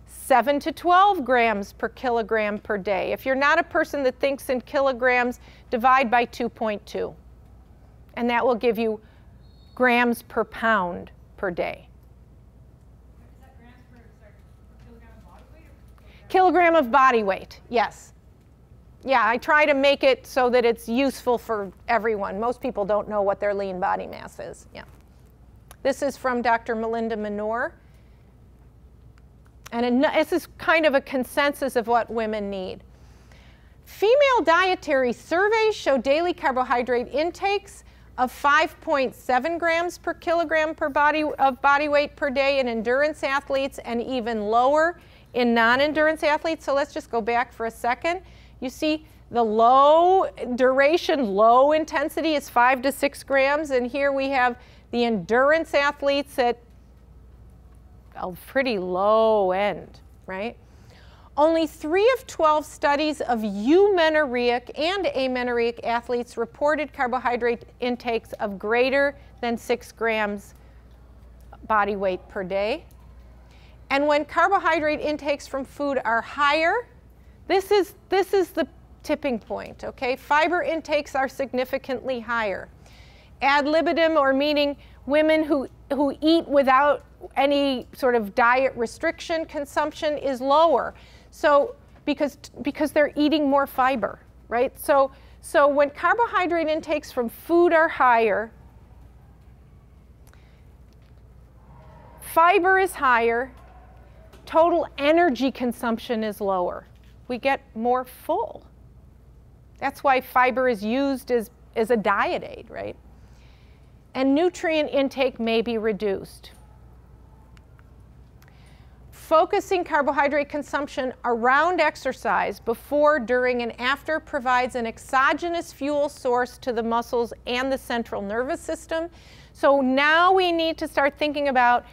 7 to 12 grams per kilogram per day. If you're not a person that thinks in kilograms, divide by 2.2. And that will give you grams per pound per day.
Is that grams per kilogram of body weight? Or
Kilogram of body weight, yes. Yeah, I try to make it so that it's useful for everyone. Most people don't know what their lean body mass is. Yeah. This is from Dr. Melinda Minor. And this is kind of a consensus of what women need. Female dietary surveys show daily carbohydrate intakes of 5.7 grams per kilogram of body weight per day in endurance athletes, and even lower in non-endurance athletes. So let's just go back for a second. You see the low duration, low intensity is 5 to 6 grams, and here we have the endurance athletes at a pretty low end, right? Only 3 of 12 studies of eumenorrheic and amenorrheic athletes reported carbohydrate intakes of greater than 6 grams body weight per day. And when carbohydrate intakes from food are higher, this is the tipping point, okay? Fiber intakes are significantly higher. Ad libitum, or meaning women who eat without any sort of diet restriction consumption, is lower. So because they're eating more fiber, right? So when carbohydrate intakes from food are higher, fiber is higher, total energy consumption is lower. We get more full. That's why fiber is used as a diet aid, right? And nutrient intake may be reduced. Focusing carbohydrate consumption around exercise before, during, and after provides an exogenous fuel source to the muscles and the central nervous system. So now we need to start thinking about,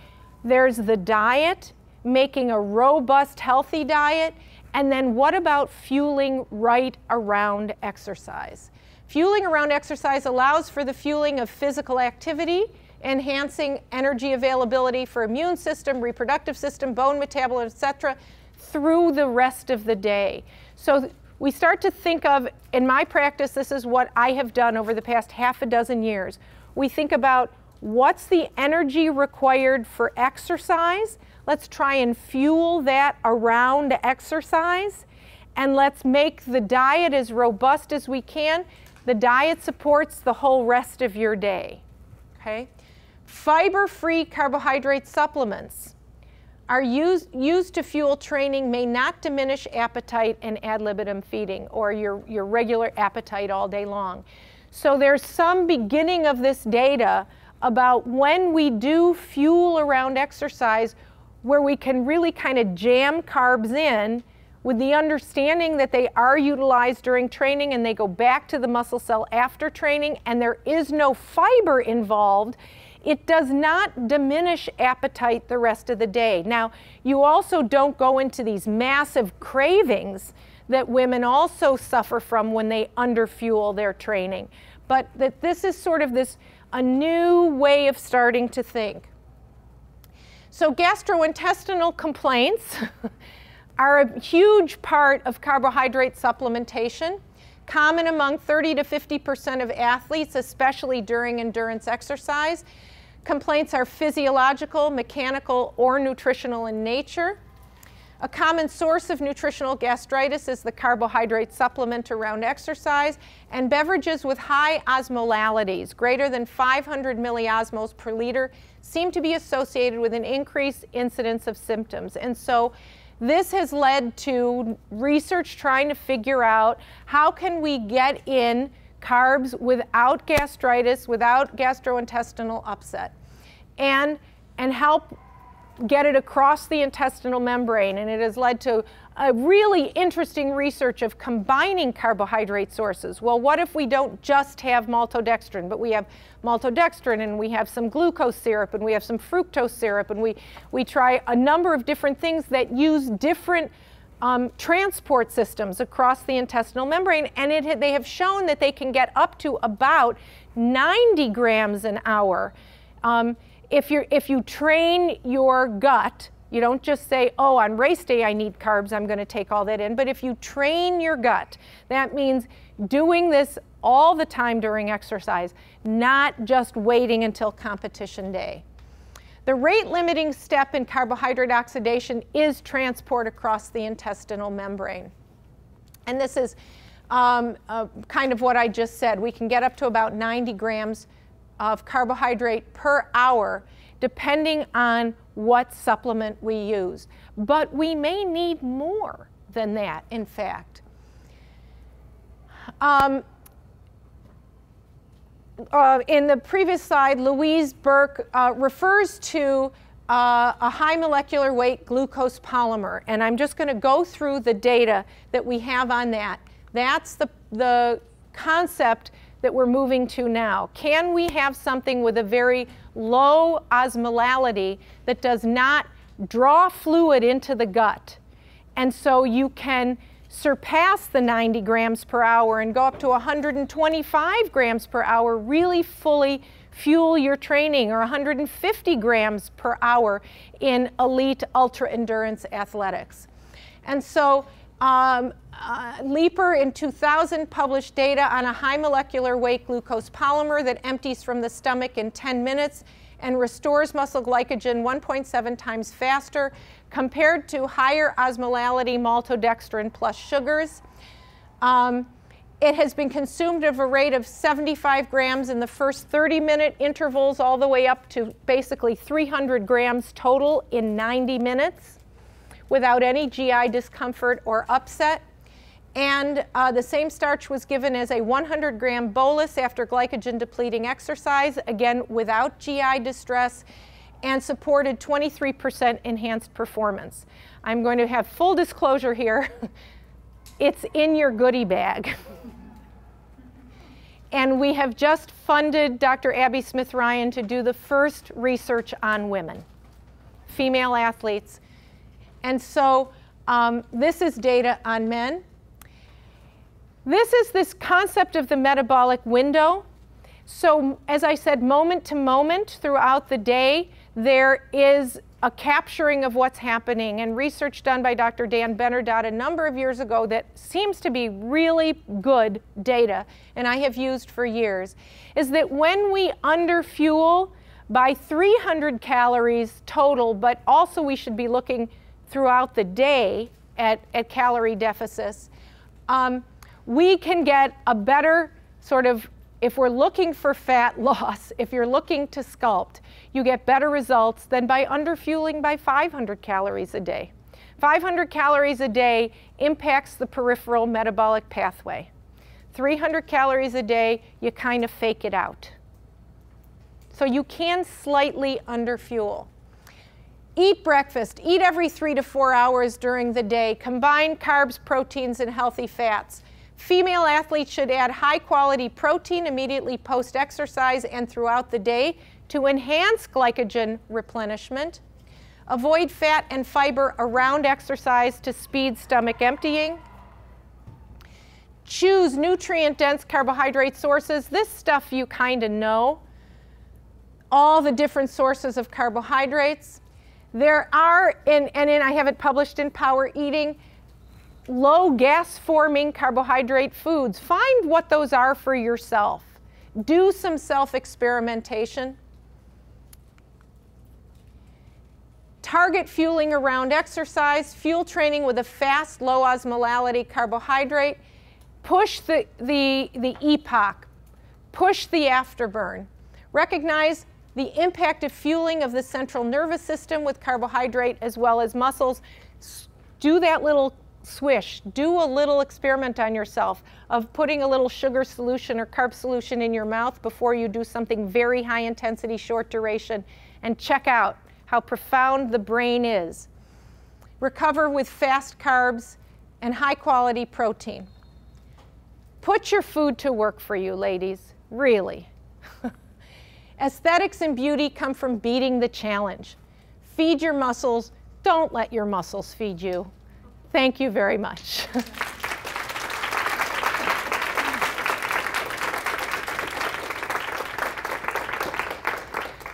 there's the diet, making a robust, healthy diet, and then what about fueling right around exercise? Fueling around exercise allows for the fueling of physical activity, enhancing energy availability for immune system, reproductive system, bone metabolism, etc., through the rest of the day. So we start to think of, in my practice, this is what I have done over the past half a dozen years. We think about, what's the energy required for exercise? Let's try and fuel that around exercise, and let's make the diet as robust as we can. The diet supports the whole rest of your day, okay? Fiber-free carbohydrate supplements are used to fuel training, may not diminish appetite and ad libitum feeding, or your regular appetite all day long. So there's some beginning of this data about when we do fuel around exercise, where we can really kind of jam carbs in with the understanding that they are utilized during training and they go back to the muscle cell after training, and there is no fiber involved. It does not diminish appetite the rest of the day. Now, you also don't go into these massive cravings that women also suffer from when they underfuel their training. But that this is sort of a new way of starting to think. So gastrointestinal complaints are a huge part of carbohydrate supplementation, common among 30 to 50% of athletes, especially during endurance exercise. Complaints are physiological, mechanical, or nutritional in nature. A common source of nutritional gastritis is the carbohydrate supplement around exercise, and beverages with high osmolalities, greater than 500 milliosmoles per liter, seem to be associated with an increased incidence of symptoms. And so this has led to research trying to figure out, how can we get in carbs without gastritis, without gastrointestinal upset, and help get it across the intestinal membrane. And it has led to a really interesting research of combining carbohydrate sources. Well, what if we don't just have maltodextrin, but we have maltodextrin, and we have some glucose syrup, and we have some fructose syrup, and we try a number of different things that use different transport systems across the intestinal membrane, and they have shown that they can get up to about 90 grams an hour. If you train your gut, you don't just say, oh, on race day I need carbs, I'm going to take all that in. But if you train your gut, that means doing this all the time during exercise, not just waiting until competition day. The rate-limiting step in carbohydrate oxidation is transport across the intestinal membrane. And this is kind of what I just said. We can get up to about 90 grams of carbohydrate per hour, depending on what supplement we use. But we may need more than that, in fact. In the previous slide, Louise Burke refers to a high molecular weight glucose polymer, and I'm just going to go through the data that we have on that. That's the concept that we're moving to now. Can we have something with a very low osmolality that does not draw fluid into the gut And so you can surpass the 90 grams per hour and go up to 125 grams per hour, really fully fuel your training, or 150 grams per hour in elite ultra endurance athletics. And so Leeper in 2000 published data on a high molecular weight glucose polymer that empties from the stomach in 10 minutes and restores muscle glycogen 1.7 times faster compared to higher osmolality maltodextrin plus sugars. It has been consumed at a rate of 75 grams in the first 30-minute intervals, all the way up to basically 300 grams total in 90 minutes without any GI discomfort or upset. And the same starch was given as a 100-gram bolus after glycogen-depleting exercise, again without GI distress, and supported 23% enhanced performance. I'm going to have full disclosure here. It's in your goodie bag. And we have just funded Dr. Abby Smith-Ryan to do the first research on women, female athletes. And so this is data on men. This is this concept of the metabolic window. So as I said, moment to moment throughout the day, there is a capturing of what's happening, and research done by Dr. Dan Benardot a number of years ago that seems to be really good data, and I have used for years, is that when we underfuel by 300 calories total, but also we should be looking throughout the day at calorie deficits, we can get a better sort of, if we're looking for fat loss, if you're looking to sculpt, you get better results than by underfueling by 500 calories a day. 500 calories a day impacts the peripheral metabolic pathway. 300 calories a day, you kind of fake it out. So you can slightly underfuel. Eat breakfast. Eat every 3 to 4 hours during the day. Combine carbs, proteins, and healthy fats. Female athletes should add high-quality protein immediately post-exercise and throughout the day to enhance glycogen replenishment. Avoid fat and fiber around exercise to speed stomach emptying. Choose nutrient-dense carbohydrate sources. This stuff you kind of know. All the different sources of carbohydrates. There are, and I have it published in Power Eating, low gas-forming carbohydrate foods. Find what those are for yourself. Do some self-experimentation. Target fueling around exercise. Fuel training with a fast, low osmolality carbohydrate. Push the EPOC. Push the afterburn. Recognize the impact of fueling of the central nervous system with carbohydrate as well as muscles. Do that little swish. Do a little experiment on yourself of putting a little sugar solution or carb solution in your mouth before you do something very high intensity, short duration, and check out how profound the brain is. Recover with fast carbs and high quality protein. Put your food to work for you, ladies, really. Aesthetics and beauty come from beating the challenge. Feed your muscles. Don't let your muscles feed you. Thank you very much.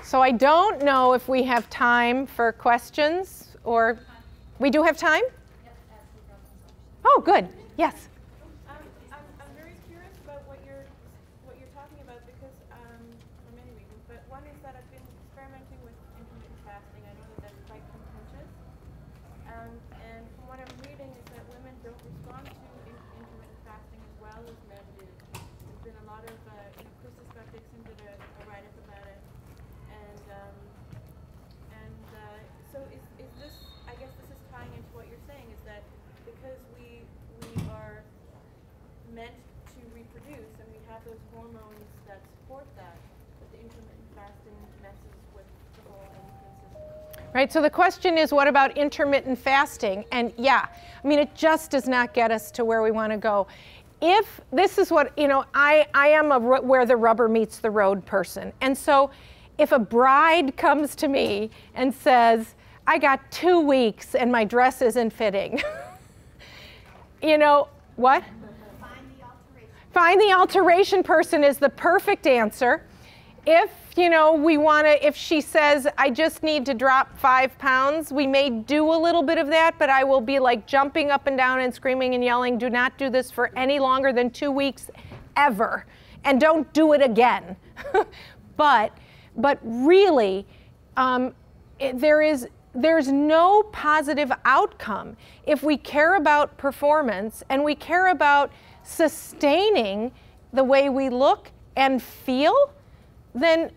So I don't know if we have time for questions, or we do have time? Oh, good. Yes.
I'm very curious about what you're talking about because for many reasons. But one is that I've been experimenting with intermittent fasting. I know that that's quite contentious. And from what I'm reading is that women don't respond to intermittent fasting as well as men do. There's been a lot of, Chris Scott Dixon did a write-up about it. So is this, I guess this is tying into what you're saying, is that because we are meant to reproduce and we have those hormones that support that the intermittent fasting messes with the whole endocrine system.
Right, so the question is, what about intermittent fasting? And yeah, I mean, it just does not get us to where we want to go. If this is what, I am a where the rubber meets the road person. And so if a bride comes to me and says, I got 2 weeks and my dress isn't fitting, you know, what? Find the alteration person is the perfect answer. If, you know, we want to, if she says, I just need to drop 5 pounds, we may do a little bit of that, but I will be like jumping up and down and screaming and yelling, do not do this for any longer than 2 weeks ever. And don't do it again. But really, there's no positive outcome. If we care about performance and we care about sustaining the way we look and feel, then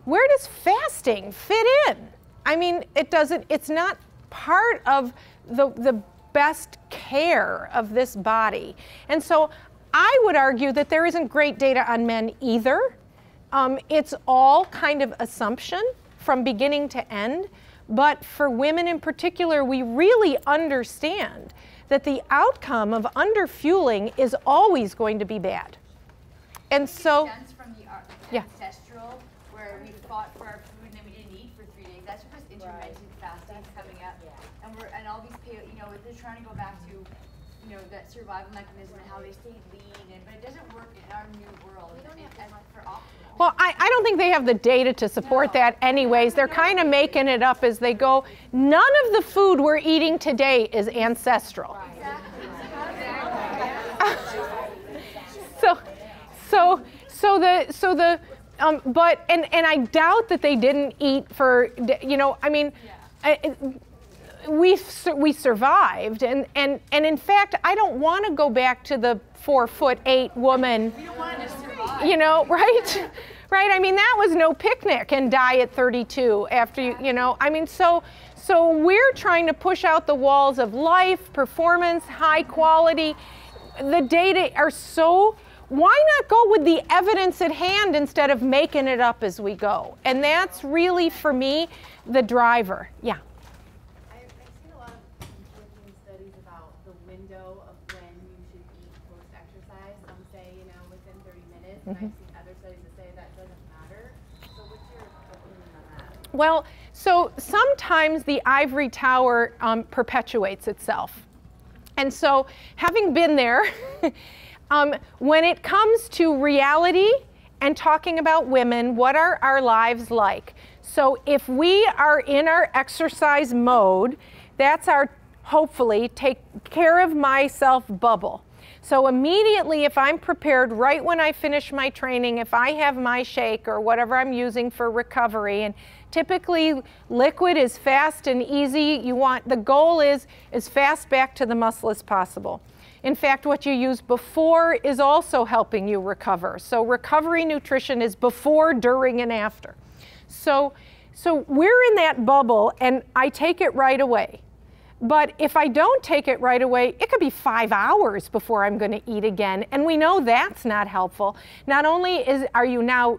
where does fasting fit in? I mean, it's not part of the best care of this body. And so I would argue that there isn't great data on men either. It's all kind of assumption from beginning to end. But for women in particular, we really understand that the outcome of underfueling is always going to be bad. And so,
from the
yeah.
ancestral, where we fought for our food and then we didn't eat for 3 days. That's because intermittent fasting is coming up, and all these people, you know, they're trying to go back to, you know, that survival mechanism and how they stay lean, but it doesn't work in our new world. We don't have for optimal.
Well, I don't think they have the data to support that anyways. They're kind of making it up as they go. None of the food we're eating today is ancestral. But I doubt that they didn't eat for, you know, I mean, we survived, and in fact, I don't want to go back to the 4'8" woman.
We don't want to survive.
You know, right? Right? I mean, that was no picnic and die at 32 after you know, I mean, so we're trying to push out the walls of life, performance, high quality. The data are so, why not go with the evidence at hand instead of making it up as we go? And that's really, for me, the driver. Yeah.
I've seen a lot of conflicting studies about the window of when you should eat post-exercise. Some say, you know, within 30 minutes, and I've seen other studies that say that doesn't matter. So what's your opinion on that?
Well, so sometimes the ivory tower perpetuates itself. And so, having been there, when it comes to reality and talking about women, what are our lives like? So if we are in our exercise mode, that's our, hopefully, take care of myself bubble. So immediately, if I'm prepared right when I finish my training, if I have my shake or whatever I'm using for recovery, and typically liquid is fast and easy, the goal is as fast back to the muscle as possible. In fact, what you use before is also helping you recover. So recovery nutrition is before, during, and after. So we're in that bubble, and I take it right away. But if I don't take it right away, it could be 5 hours before I'm going to eat again. And we know that's not helpful. Not only are you now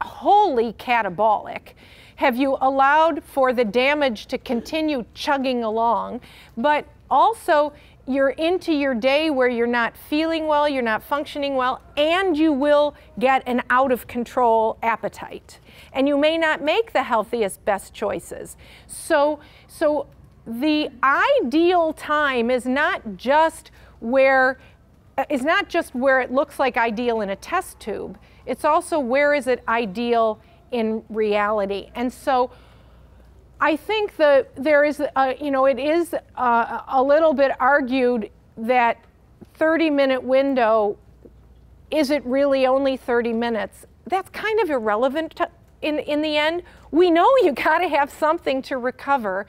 wholly catabolic, have you allowed for the damage to continue chugging along, but also you're into your day where you're not feeling well, you're not functioning well, and you will get an out of control appetite. And you may not make the healthiest, best choices. So the ideal time is not just where it looks like ideal in a test tube. It's also where is it ideal in reality. And so I think there is, it is a little bit argued that 30-minute window, is it really only 30 minutes? That's kind of irrelevant in the end. We know you got to have something to recover.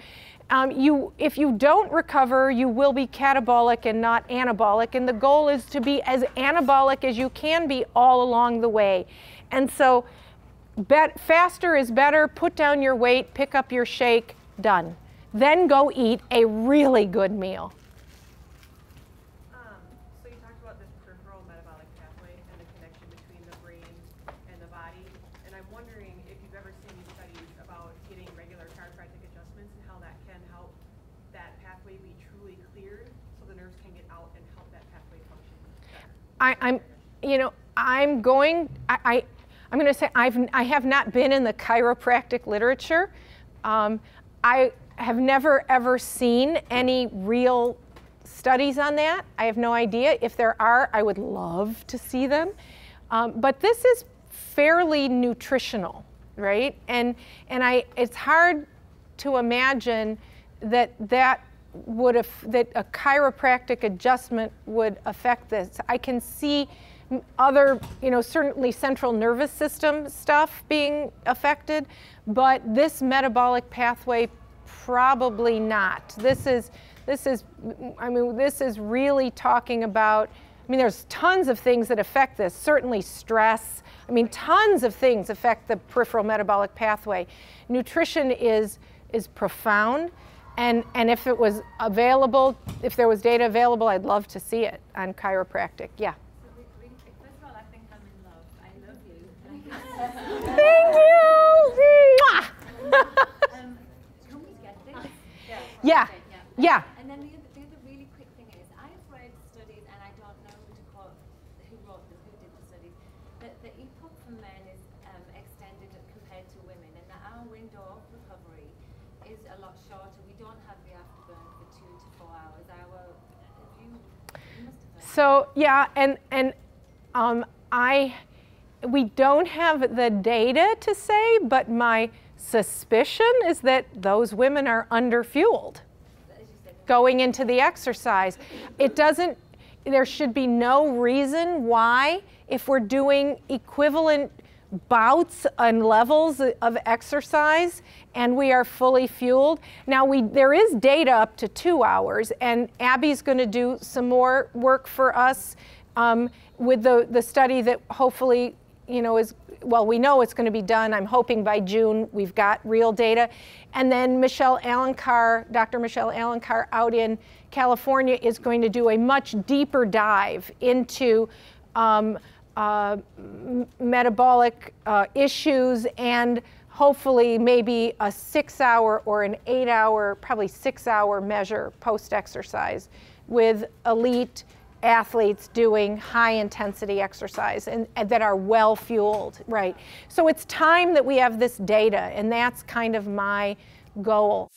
If you don't recover, you will be catabolic and not anabolic, and the goal is to be as anabolic as you can be all along the way. And so faster is better. Put down your weight, pick up your shake, done. Then go eat a really good meal.
So you talked about this peripheral metabolic pathway and the connection between the brain and the body. And I'm wondering if you've ever seen these studies about getting regular chiropractic adjustments and how that can help that pathway be truly cleared so the nerves can get out and help that pathway function better. I'm going to say I have not been in the chiropractic literature. I have never ever seen any real
studies on that. I have no idea. If there are, I would love to see them. But this is fairly nutritional, right? And it's hard to imagine that that a chiropractic adjustment would affect this. I can see other, certainly central nervous system stuff being affected, but this metabolic pathway, probably not. This is really talking about, there's tons of things that affect this, certainly stress. Tons of things affect the peripheral metabolic pathway. Nutrition is profound, and if it was available, if there was data available, I'd love to see it on chiropractic. Yeah.
First of all, I think I'm in love. I love you.
Thank you.
Can we get this?
Yeah. Yeah.
And then the other really quick thing is, I've read studies, and I don't know who did the studies, that the epoch for men is extended compared to women, and that our window of recovery is a lot shorter. We don't have the afterburn for 2 to 4 hours. You must have heard.
So yeah, we don't have the data to say, but my suspicion is that those women are underfueled going into the exercise. There should be no reason why, if we're doing equivalent bouts and levels of exercise and we are fully fueled. Now there is data up to 2 hours, and Abby's going to do some more work for us with the study that hopefully, we know it's going to be done. I'm hoping by June we've got real data. And then Dr. Michelle Alencar out in California is going to do a much deeper dive into metabolic issues, and hopefully maybe a 6-hour or an 8-hour, probably 6-hour measure post-exercise with elite athletes doing high-intensity exercise and that are well-fueled, right? So it's time that we have this data, and that's kind of my goal.